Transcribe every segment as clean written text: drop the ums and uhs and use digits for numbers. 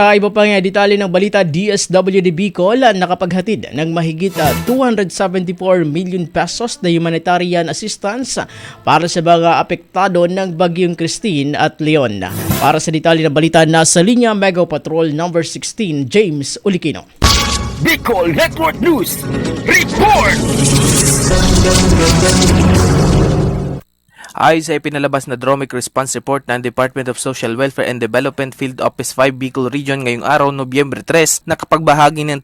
Sa iba pang detalye ng balita, DSWD Bicol nakapaghatid ng mahigit 274 million pesos na humanitarian assistance para sa mga apektado ng Bagyong Christine at Leon. Para sa detalye ng balita, nasa linya Mega Patrol number 16, James Ulikino. Bicol Network News Report! Ayon sa ipinalabas na Dromic Response Report ng Department of Social Welfare and Development Field Office 5 Bicol Region ngayong araw, Nobyembre 3, nakapagbahagi ng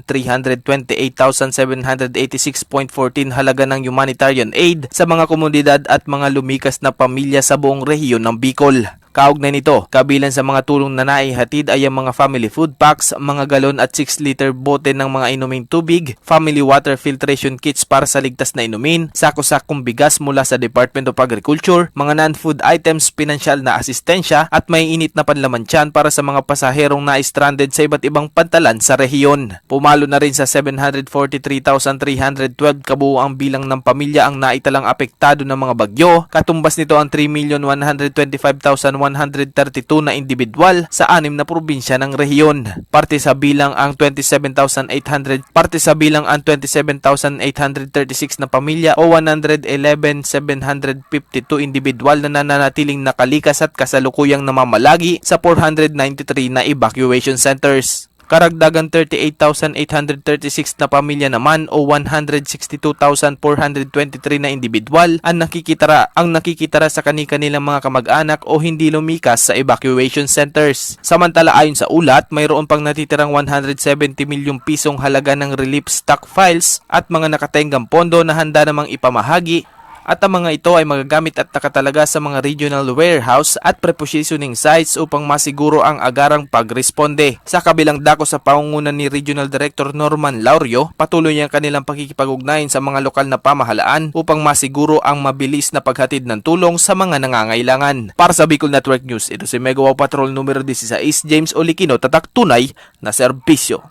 274,328,786.14 halaga ng humanitarian aid sa mga komunidad at mga lumikas na pamilya sa buong rehiyon ng Bicol. Kaugnay nito, kabilang sa mga tulong na naihatid ay ang mga family food packs, mga galon at 6-liter bote ng mga inuming tubig, family water filtration kits para sa ligtas na inumin, sako-sakong bigas mula sa Department of Agriculture, mga non-food items, pinansyal na asistensya at may init na panlaman tiyan para sa mga pasaherong na-stranded sa iba't ibang pantalan sa rehiyon. Pumalo na rin sa 743,312 kabuuang bilang ng pamilya ang naitalang apektado ng mga bagyo. Katumbas nito ang 3,125,132 na individual sa 6 na probinsya ng rehiyon. Parte sa bilang ang 27,836 na pamilya o 111,752 individual na nananatiling nakalikas at kasalukuyang namamalagi sa 493 na evacuation centers. Karagdagan 38,836 na pamilya naman o 162,423 na individual ang nakikitara sa kani-kanilang mga kamag-anak o hindi lumikas sa evacuation centers. Samantala ayon sa ulat, mayroon pang natitirang 170 milyong pisong halaga ng relief stockpiles at mga nakatenggang pondo na handa namang ipamahagi. At ang mga ito ay magagamit at nakatalaga sa mga regional warehouse at prepositioning sites upang masiguro ang agarang pagresponde. Sa kabilang dako sa pangungunan ni Regional Director Norman Laurio, patuloy ang kanilang pakikipag-ugnayan sa mga lokal na pamahalaan upang masiguro ang mabilis na paghatid ng tulong sa mga nangangailangan. Para sa Bicol Network News, ito si Mega Patrol numero 16, James Olikino, tatak tunay na serbisyo.